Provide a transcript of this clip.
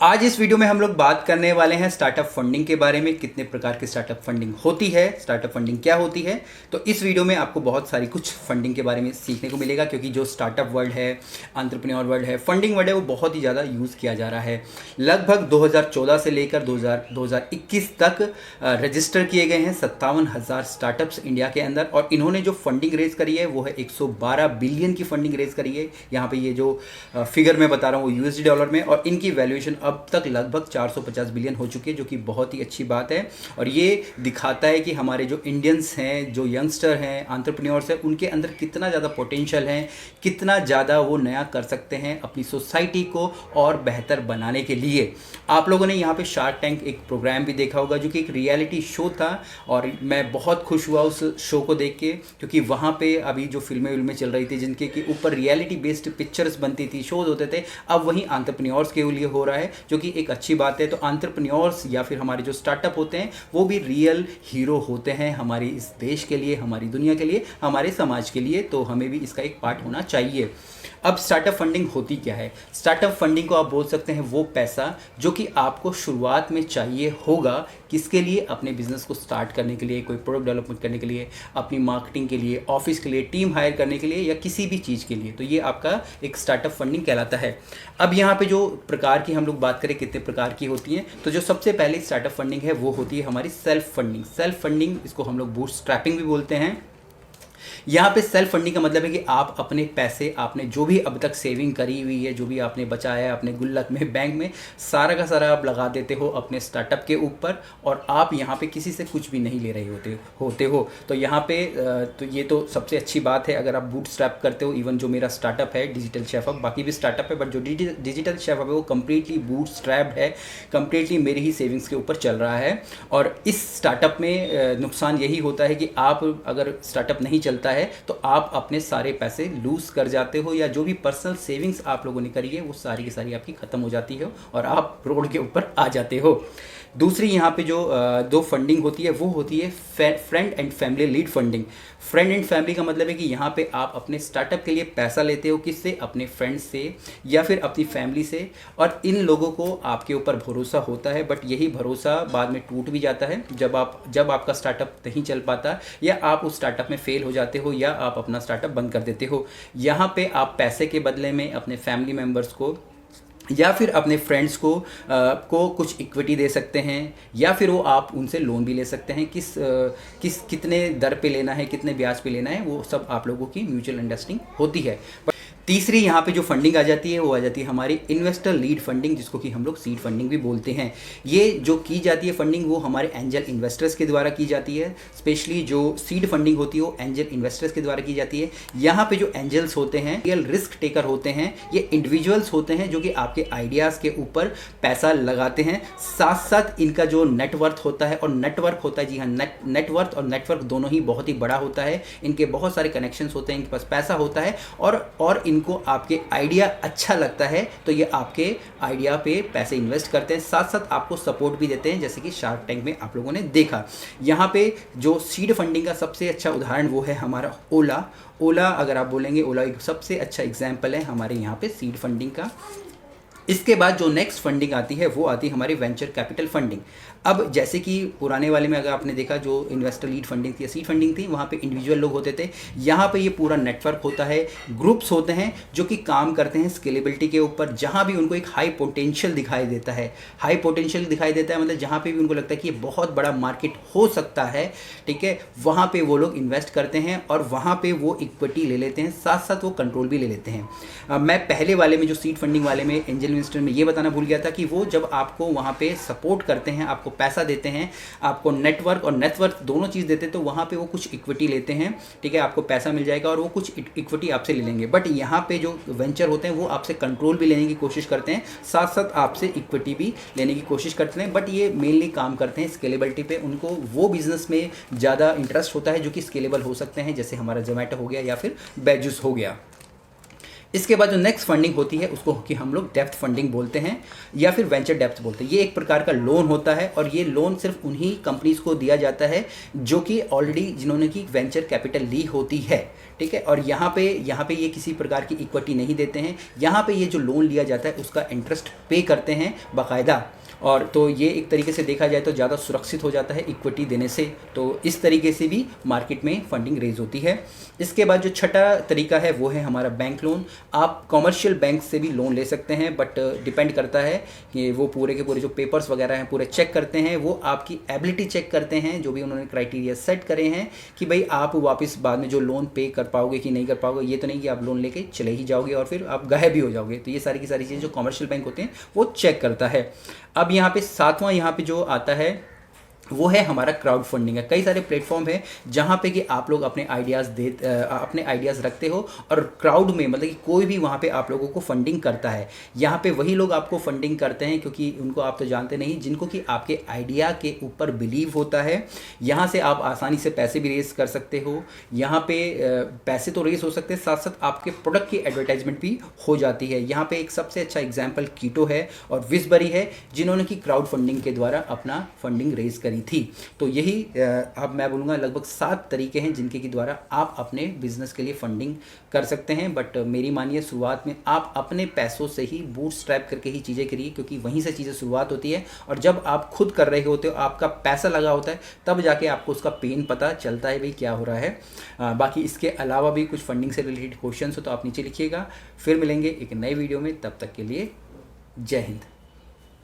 आज इस वीडियो में हम लोग बात करने वाले हैं स्टार्टअप फंडिंग के बारे में। कितने प्रकार की स्टार्टअप फंडिंग होती है, स्टार्टअप फंडिंग क्या होती है। तो इस वीडियो में आपको बहुत सारी कुछ फंडिंग के बारे में सीखने को मिलेगा, क्योंकि जो स्टार्टअप वर्ल्ड है, एंटरप्रेन्योर वर्ल्ड है, फंडिंग वर्ल्ड है, वो बहुत ही ज़्यादा यूज़ किया जा रहा है। लगभग 2014 से लेकर 2021 तक रजिस्टर किए गए हैं 57,000 स्टार्टअप्स इंडिया के अंदर, और इन्होंने जो फंडिंग रेज करी है वो है 112 बिलियन की फंडिंग रेज करी है। यहाँ पे ये जो फिगर मैं बता रहा हूँ वो यूएसडी डॉलर में, और इनकी वैल्यूएशन अब तक लगभग 450 बिलियन हो चुकी है, जो कि बहुत ही अच्छी बात है। और ये दिखाता है कि हमारे जो इंडियंस हैं, जो यंगस्टर हैं, एंटरप्रेन्योर्स हैं, उनके अंदर कितना ज़्यादा पोटेंशियल है, कितना ज़्यादा वो नया कर सकते हैं अपनी सोसाइटी को और बेहतर बनाने के लिए। आप लोगों ने यहाँ पे शार्क टैंक एक प्रोग्राम भी देखा होगा, जो कि एक रियलिटी शो था, और मैं बहुत खुश हुआ उस शो को देख के, क्योंकि वहाँ पे अभी जो फिल्में चल रही थी जिनके के ऊपर रियलिटी बेस्ड पिक्चर्स बनती थी, शोज होते थे, अब वहीं एंटरप्रेन्योर्स के लिए हो रहा है, जो कि एक अच्छी बात है। तो एंटरप्रेन्योर्स या फिर हमारे जो स्टार्टअप होते हैं वो भी रियल हीरो होते हैं हमारे इस देश के लिए, हमारी दुनिया के लिए, हमारे समाज के लिए। तो हमें भी इसका एक पार्ट होना चाहिए। अब स्टार्टअप फंडिंग होती क्या है? स्टार्टअप फंडिंग को आप बोल सकते हैं वो पैसा जो कि आपको शुरुआत में चाहिए होगा, किसके लिए? अपने बिजनेस को स्टार्ट करने के लिए, कोई प्रोडक्ट डेवलपमेंट करने के लिए, अपनी मार्केटिंग के लिए, ऑफिस के लिए, टीम हायर करने के लिए, या किसी भी चीज़ के लिए। तो ये आपका एक स्टार्टअप फंडिंग कहलाता है। अब यहाँ पे जो प्रकार की हम लोग बात करें कितने प्रकार की होती हैं, तो जो सबसे पहले स्टार्टअप फंडिंग है वो होती है हमारी सेल्फ फंडिंग। सेल्फ फंडिंग, इसको हम लोग बूटस्ट्रैपिंग भी बोलते हैं। यहाँ पे सेल्फ फंडिंग का मतलब है कि आप अपने पैसे, आपने जो भी अब तक सेविंग करी हुई है, जो भी आपने बचाया है अपने गुल्लक में, बैंक में, सारा का सारा आप लगा देते हो अपने स्टार्टअप के ऊपर, और आप यहाँ पे किसी से कुछ भी नहीं ले रहे होते हो। तो यहाँ पे तो ये तो सबसे अच्छी बात है अगर आप बूटस्ट्रैप करते हो। इवन जो मेरा स्टार्टअप है डिजिटल शेफअप, बाकी भी स्टार्टअप है, बट जो डिजिटल शेफअप है वो कम्प्लीटली बूटस्ट्रैप है, कम्प्लीटली मेरी ही सेविंग्स के ऊपर चल रहा है। और इस स्टार्टअप में नुकसान यही होता है कि आप अगर स्टार्टअप नहीं चलता है तो आप अपने सारे पैसे लूज कर जाते हो, या जो भी पर्सनल सेविंग्स आप लोगों ने करी है वो सारी की सारी आपकी खत्म हो जाती है और आप रोड के ऊपर आ जाते हो। दूसरी यहाँ पे जो दो फंडिंग होती है वो होती है friend and family lead funding. Friend and family का मतलब है कि यहाँ पे आप अपने स्टार्टअप के लिए पैसा लेते हो, किससे? अपने फ्रेंड्स से या फिर अपनी फैमिली से, और इन लोगों को आपके ऊपर भरोसा होता है, बट यही भरोसा बाद में टूट भी जाता है जब आपका स्टार्टअप नहीं चल पाता, या आप उस स्टार्टअप में फेल हो जाते हो, या आप अपना स्टार्टअप बंद कर देते हो। यहाँ पे आप पैसे के बदले में अपने फैमिली मेम्बर्स को या फिर अपने फ्रेंड्स को कुछ इक्विटी दे सकते हैं, या फिर वो आप उनसे लोन भी ले सकते हैं। कितने दर पे लेना है, कितने ब्याज पे लेना है, वो सब आप लोगों की म्यूचुअल अंडरस्टैंडिंग होती है। तीसरी यहाँ पे जो फंडिंग आ जाती है वो आ जाती है हमारी इन्वेस्टर लीड फंडिंग, जिसको कि हम लोग सीड फंडिंग भी बोलते हैं। ये जो की जाती है फंडिंग वो हमारे एंजल इन्वेस्टर्स के द्वारा की जाती है। स्पेशली जो सीड फंडिंग होती है वो एंजल इन्वेस्टर्स के द्वारा की जाती है। यहाँ पे जो एंजल्स होते हैं, रियल रिस्क टेकर होते हैं, ये इंडिविजुअल्स होते हैं जो कि आपके आइडियाज़ के ऊपर पैसा लगाते हैं। साथ साथ इनका जो नेटवर्थ होता है और नेटवर्क होता है, जी हाँ, नेटवर्थ और नेटवर्क दोनों ही बहुत ही बड़ा होता है। इनके बहुत सारे कनेक्शंस होते हैं, इनके पास पैसा होता है, और इनको आपके आइडिया अच्छा लगता है तो ये आपके आइडिया पे पैसे इन्वेस्ट करते हैं, साथ साथ आपको सपोर्ट भी देते हैं, जैसे कि शार्क टैंक में आप लोगों ने देखा। यहाँ पे जो सीड फंडिंग का सबसे अच्छा उदाहरण वो है हमारा ओला। अगर आप बोलेंगे, ओला एक सबसे अच्छा एग्जाम्पल है हमारे यहाँ पे सीड फंडिंग का। इसके बाद जो नेक्स्ट फंडिंग आती है वो आती है हमारी वेंचर कैपिटल फंडिंग। अब जैसे कि पुराने वाले में अगर आपने देखा जो इन्वेस्टर लीड फंडिंग थी या सीड फंडिंग थी, वहाँ पे इंडिविजुअल लोग होते थे। यहाँ पे ये पूरा नेटवर्क होता है, ग्रुप्स होते हैं जो कि काम करते हैं स्केलेबिलिटी के ऊपर। जहाँ भी उनको एक हाई पोटेंशियल दिखाई देता है, मतलब जहाँ पे भी उनको लगता है कि ये बहुत बड़ा मार्केट हो सकता है, ठीक है, वहाँ पे वो लोग इन्वेस्ट करते हैं और वहाँ पे वो इक्विटी ले लेते हैं, साथ साथ वो कंट्रोल भी ले लेते हैं। मैं पहले वाले में जो सीड फंडिंग वाले में एंजल इन्वेस्टर में ये बताना भूल गया था कि वो जब आपको वहाँ पे सपोर्ट करते हैं, आपको पैसा देते हैं, आपको नेटवर्क और नेटवर्थ दोनों चीज़ देते हैं, तो वहाँ पे वो कुछ इक्विटी लेते हैं, ठीक है, आपको पैसा मिल जाएगा और वो कुछ इक्विटी आपसे ले लेंगे। बट यहाँ पे जो वेंचर होते हैं वो आपसे कंट्रोल भी लेने की कोशिश करते हैं, साथ साथ आपसे इक्विटी भी लेने की कोशिश करते हैं। बट ये मेनली काम करते हैं स्केलेबिलिटी पे। उनको वो बिजनेस में ज़्यादा इंटरेस्ट होता है जो कि स्केलेबल हो सकते हैं, जैसे हमारा जोमेटो हो गया या फिर बेजूस हो गया। इसके बाद जो नेक्स्ट फंडिंग होती है उसको कि हम लोग डेप्थ फंडिंग बोलते हैं या फिर वेंचर डेप्थ बोलते हैं। ये एक प्रकार का लोन होता है और ये लोन सिर्फ उन्हीं कंपनीज को दिया जाता है जो कि ऑलरेडी जिन्होंने की वेंचर कैपिटल ली होती है, ठीक है। और यहाँ पे ये किसी प्रकार की इक्विटी नहीं देते हैं, यहाँ पे ये जो लोन लिया जाता है उसका इंटरेस्ट पे करते हैं बाकायदा। और तो ये एक तरीके से देखा जाए तो ज़्यादा सुरक्षित हो जाता है इक्विटी देने से। तो इस तरीके से भी मार्केट में फंडिंग रेज होती है। इसके बाद जो छठा तरीका है वो है हमारा बैंक लोन। आप कॉमर्शियल बैंक से भी लोन ले सकते हैं, बट डिपेंड करता है कि वो पूरे के पूरे जो पेपर्स वगैरह हैं पूरे चेक करते हैं, वो आपकी एबिलिटी चेक करते हैं, जो भी उन्होंने क्राइटेरिया सेट करे हैं कि भाई आप वापस बाद में जो लोन पे कर पाओगे कि नहीं कर पाओगे। ये तो नहीं कि आप लोन लेके चले ही जाओगे और फिर आप गायब भी हो जाओगे। तो ये सारी की सारी चीज़ें जो कॉमर्शियल बैंक होते हैं वो चेक करता है। अब यहाँ पे सातवां यहाँ पे जो आता है वो है हमारा क्राउड फंडिंग है। कई सारे प्लेटफॉर्म है जहाँ पे कि आप लोग अपने आइडियाज़ रखते हो और क्राउड में मतलब कि कोई भी वहाँ पे आप लोगों को फंडिंग करता है। यहाँ पे वही लोग आपको फंडिंग करते हैं क्योंकि उनको आप तो जानते नहीं, जिनको कि आपके आइडिया के ऊपर बिलीव होता है। यहाँ से आप आसानी से पैसे भी रेस कर सकते हो। यहाँ पे पैसे तो रेस हो सकते हैं, साथ साथ आपके प्रोडक्ट की एडवर्टाइजमेंट भी हो जाती है। यहाँ पे एक सबसे अच्छा एग्जाम्पल कीटो है और विजबरी है, जिन्होंने कि क्राउड फंडिंग के द्वारा अपना फंडिंग रेस करी थी। तो यही अब मैं बोलूँगा लगभग 7 तरीके हैं जिनके के द्वारा आप अपने बिजनेस के लिए फंडिंग कर सकते हैं। बट मेरी मानिए शुरुआत में आप अपने पैसों से ही बूटस्ट्रैप करके ही चीज़ें करिए, क्योंकि वहीं से चीज़ें शुरुआत होती है। और जब आप खुद कर रहे होते हो, आपका पैसा लगा होता है, तब जाके आपको उसका पेन पता चलता है भाई क्या हो रहा है। बाकी इसके अलावा भी कुछ फंडिंग से रिलेटेड क्वेश्चन हो तो आप नीचे लिखिएगा। फिर मिलेंगे एक नई वीडियो में, तब तक के लिए जय हिंद।